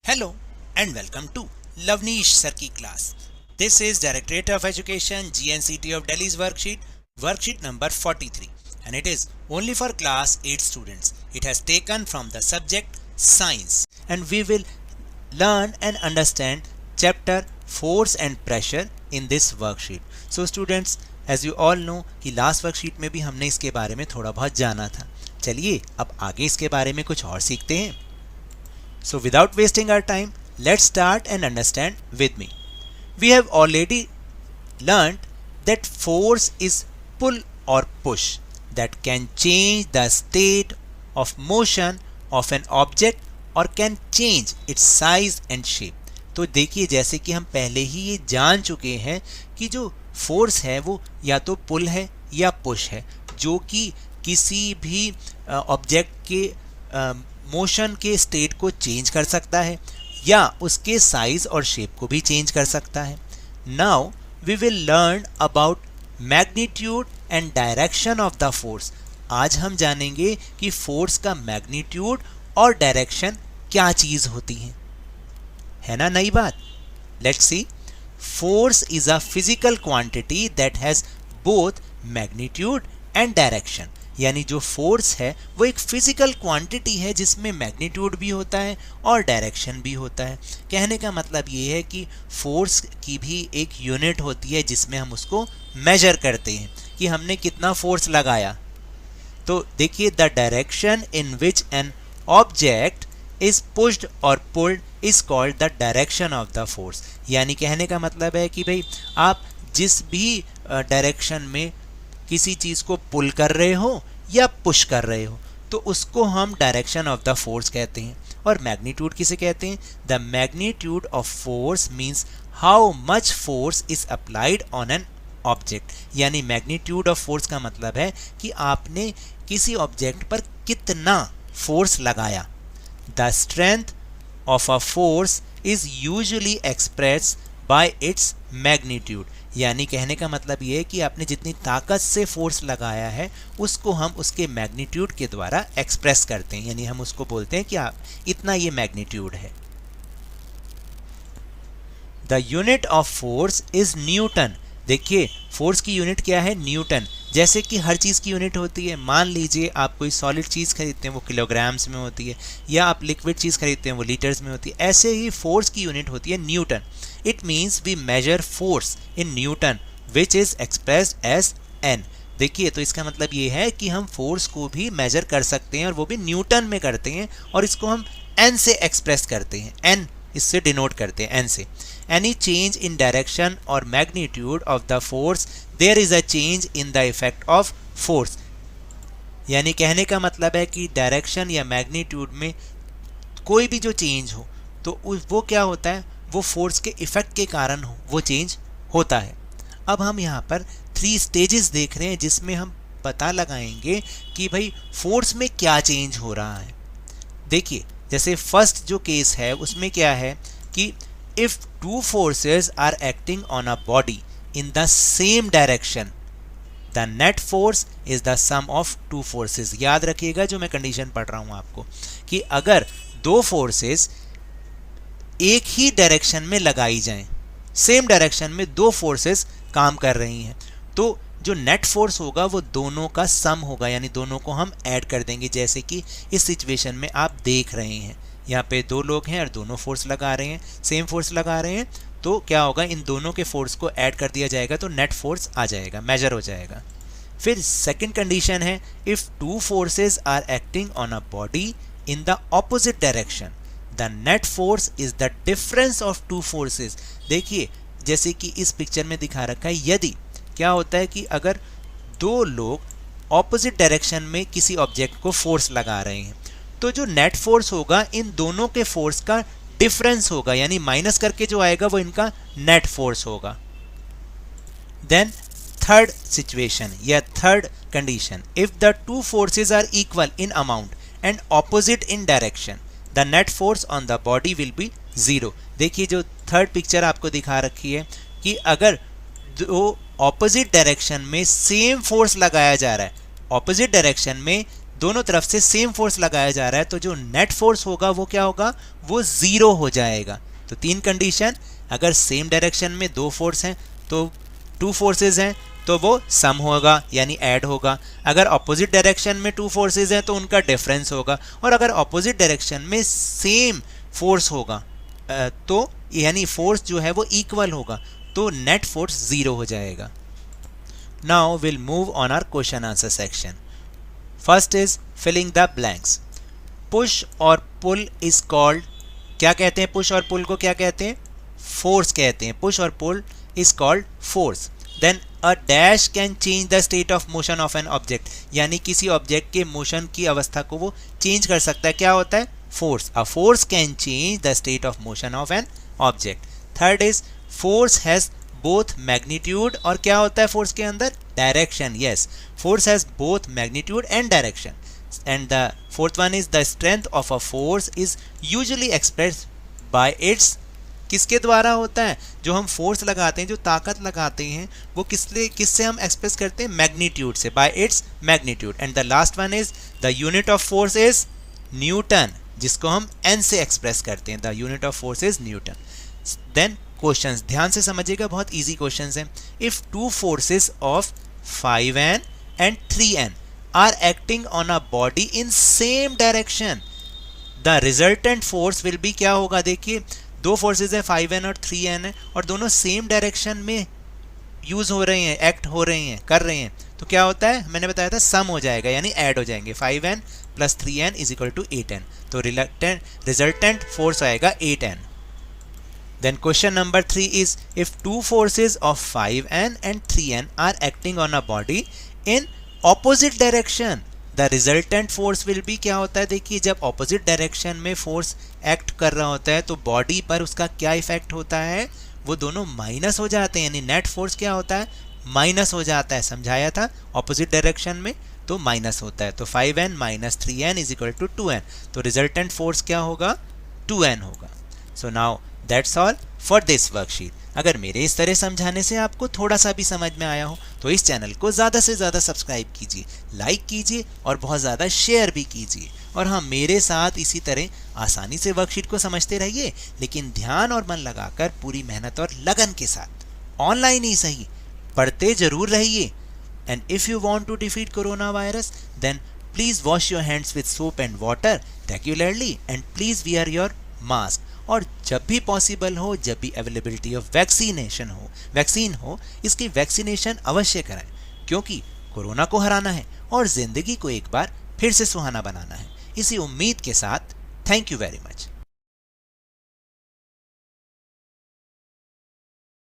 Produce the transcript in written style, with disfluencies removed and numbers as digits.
Hello and welcome to Lavneesh Sir की class. This is Directorate of Education GNCT of Delhi's worksheet number 43, and it is only for class 8 students. It has taken from the subject science, and we will learn and understand chapter force and pressure in this worksheet. So students, as you all know कि last worksheet में भी हमने इसके बारे में थोड़ा बहुत जाना था. चलिए अब आगे इसके बारे में कुछ और सीखते हैं. So without wasting our time, let's start and understand with me. We have already learned that force is pull or push that can change the state of motion of an object or can change its size and shape. तो देखिए, जैसे कि हम पहले ही ये जान चुके हैं कि जो फोर्स है वो या तो पुल है या पुश है, जो कि किसी भी ऑब्जेक्ट के मोशन के स्टेट को चेंज कर सकता है या उसके साइज और शेप को भी चेंज कर सकता है. Now we will learn about magnitude and direction of the force. आज हम जानेंगे कि फोर्स का मैग्नीट्यूड और डायरेक्शन क्या चीज होती है ना नई बात. Let's see. Force is a physical quantity that has both magnitude and direction. यानी जो फोर्स है वो एक फिजिकल क्वांटिटी है जिसमें मैग्नीट्यूड भी होता है और डायरेक्शन भी होता है. कहने का मतलब ये है कि फोर्स की भी एक यूनिट होती है जिसमें हम उसको मेजर करते हैं कि हमने कितना फोर्स लगाया. तो देखिए, the direction in which an object is pushed और pulled is called the direction of the force. यानी कहने का मतलब है कि भाई आप जिस भी डायरेक्शन में किसी चीज को पुल कर रहे हो या पुश कर रहे हो तो उसको हम डायरेक्शन ऑफ द फोर्स कहते हैं. और मैग्नीट्यूड किसे कहते हैं? The magnitude of force means how much force is applied on an object. यानी मैग्नीट्यूड ऑफ फोर्स का मतलब है कि आपने किसी ऑब्जेक्ट पर कितना फोर्स लगाया. The strength of a force is usually expressed by its magnitude. यानी कहने का मतलब ये है कि आपने जितनी ताकत से फोर्स लगाया है उसको हम उसके मैग्नीट्यूड के द्वारा एक्सप्रेस करते हैं. यानी हम उसको बोलते हैं कि आप इतना ये मैग्नीट्यूड है. The unit of force is Newton. देखिए, फोर्स की यूनिट क्या है? न्यूटन. जैसे कि हर चीज़ की यूनिट होती है. मान लीजिए आप कोई सॉलिड चीज़ खरीदते हैं वो किलोग्राम्स में होती है, या आप लिक्विड चीज़ खरीदते हैं वो लीटर्स में होती है. ऐसे ही फोर्स की यूनिट होती है Newton. It means we measure force in Newton which is expressed as N. देखिए, तो इसका मतलब ये है कि हम फोर्स को भी मेजर कर सकते हैं और वो भी न्यूटन में करते हैं और इसको हम N से एक्सप्रेस करते हैं. N इससे डिनोट करते हैं, N से. Any change in direction or magnitude of the force, there is a change in the effect of force. यानी कहने का मतलब है कि डायरेक्शन या मैग्नीट्यूड में कोई भी जो चेंज हो तो वो क्या होता है? वो फोर्स के इफेक्ट के कारण हो वो चेंज होता है. अब हम यहाँ पर 3 स्टेजेस देख रहे हैं जिसमें हम पता लगाएंगे कि भाई फोर्स में क्या चेंज हो रहा है. देखिए, जैसे फर्स्ट जो केस है उसमें क्या है कि if 2 forces are acting on a body in the same direction, the net force is the sum of 2 forces. याद रखिएगा जो मैं कंडीशन पढ़ रहा हूँ आपको, कि अगर 2 फोर्सेस एक ही डायरेक्शन में लगाई जाएं, सेम डायरेक्शन में 2 फोर्सेस काम कर रही हैं, तो जो नेट फोर्स होगा वो दोनों का सम होगा. यानी दोनों को हम ऐड कर देंगे. जैसे कि इस सिचुएशन में आप देख रहे हैं, यहाँ पे 2 लोग हैं और दोनों फोर्स लगा रहे हैं, सेम फोर्स लगा रहे हैं. तो क्या होगा? इन दोनों के फोर्स को ऐड कर दिया जाएगा तो नेट फोर्स आ जाएगा, मेजर हो जाएगा. फिर सेकेंड कंडीशन है, if 2 forces are acting on a body in the opposite direction, The net force is the difference of 2 forces. देखिए, जैसे कि इस पिक्चर में दिखा रखा है, यदि क्या होता है कि अगर 2 लोग ऑपोजिट डायरेक्शन में किसी ऑब्जेक्ट को फोर्स लगा रहे हैं तो जो नेट फोर्स होगा इन दोनों के फोर्स का डिफरेंस होगा. यानी माइनस करके जो आएगा वो इनका नेट फोर्स होगा. देन थर्ड सिचुएशन या third condition, if the 2 forces are equal in amount and opposite in direction, the net force on the body will be 0. देखिए, जो थर्ड पिक्चर आपको दिखा रखी है कि अगर 2 ऑपोजिट डायरेक्शन में सेम फोर्स लगाया जा रहा है, ऑपोजिट डायरेक्शन में दोनों तरफ से सेम फोर्स लगाया जा रहा है, तो जो नेट फोर्स होगा वो क्या होगा, वो 0 हो जाएगा। तो 3 कंडीशन, अगर सेम डायरेक्शन में 2 फोर्स हैं तो 2 फोर्सेस हैं तो वो सम होगा यानी ऐड होगा। अगर अपोजिट डायरेक्शन में 2 फोर्सेस हैं तो उनका डिफरेंस होगा। और अगर अपोजिट डायरेक्शन में सेम फोर्स होगा तो यानी फोर्स जो है वो इक्वल होगा, तो नेट फोर्स 0 हो जाएगा। Now will move on our question answer section. First is filling the blanks. Push और पुल इज कॉल्ड, क्या कहते हैं, पुश और पुल को क्या कहते हैं, फोर्स कहते हैं। पुश और pull is called force. Then a dash can change the state of motion of an object, यानी किसी ऑब्जेक्ट के मोशन की अवस्था को वो चेंज कर सकता है, क्या होता है, force. A force can change the state of motion of an object. Third is force has both magnitude, और क्या होता है फोर्स के अंदर, direction. Yes, force has both magnitude and direction. And the fourth one is the strength of a force is usually expressed by it's, किसके द्वारा होता है, जो हम फोर्स लगाते हैं, जो ताकत लगाते हैं, वो किससे हम एक्सप्रेस करते हैं, मैग्नीट्यूड से, by its magnitude. And the last one is the unit of force is newton, जिसको हम एन से एक्सप्रेस करते हैं। The unit of force is newton. Then questions ध्यान से समझिएगा, बहुत इजी क्वेश्चंस हैं। If 2 forces of 5n and 3n are acting on a body in same direction, the resultant force will be, क्या होगा, देखिए 2 फोर्सेस है 5n और 3n है और दोनों सेम डायरेक्शन में यूज हो रहे हैं, एक्ट हो रहे हैं, कर रहे हैं, तो क्या होता है, मैंने बताया था सम हो जाएगा यानी ऐड हो जाएंगे। 5n plus 3n is equal to 8n, तो रिजल्टेंट फोर्स आएगा 8n। Then question number 3 is if 2 forces of 5n and 3n are acting on a body in opposite direction, the resultant force will be, क्या होता है, देखिए जब opposite direction में force act कर रहा होता है तो body पर उसका क्या इफेक्ट होता है, वो दोनों माइनस हो जाते हैं, यानी नेट फोर्स क्या होता है, माइनस हो जाता है। समझाया था ऑपोजिट डायरेक्शन में तो माइनस होता है। तो 5n minus 3n is equal to 2n, तो रिजल्टेंट फोर्स क्या होगा, 2n होगा। So now that's all for this worksheet. अगर मेरे इस तरह समझाने से आपको थोड़ा सा भी समझ में आया हो तो इस चैनल को ज़्यादा से ज़्यादा सब्सक्राइब कीजिए, लाइक कीजिए और बहुत ज़्यादा शेयर भी कीजिए। और हाँ, मेरे साथ इसी तरह आसानी से वर्कशीट को समझते रहिए, लेकिन ध्यान और मन लगाकर पूरी मेहनत और लगन के साथ, ऑनलाइन ही सही, पढ़ते जरूर रहिए। And if you want to defeat corona virus then please wash your hands with soap and water regularly and please wear your mask. और जब भी पॉसिबल हो, जब भी अवेलेबिलिटी ऑफ वैक्सीन हो, इसकी वैक्सीनेशन अवश्य कराएं, क्योंकि कोरोना को हराना है और ज़िंदगी को एक बार फिर से सुहाना बनाना है। इसी उम्मीद के साथ थैंक यू वेरी मच।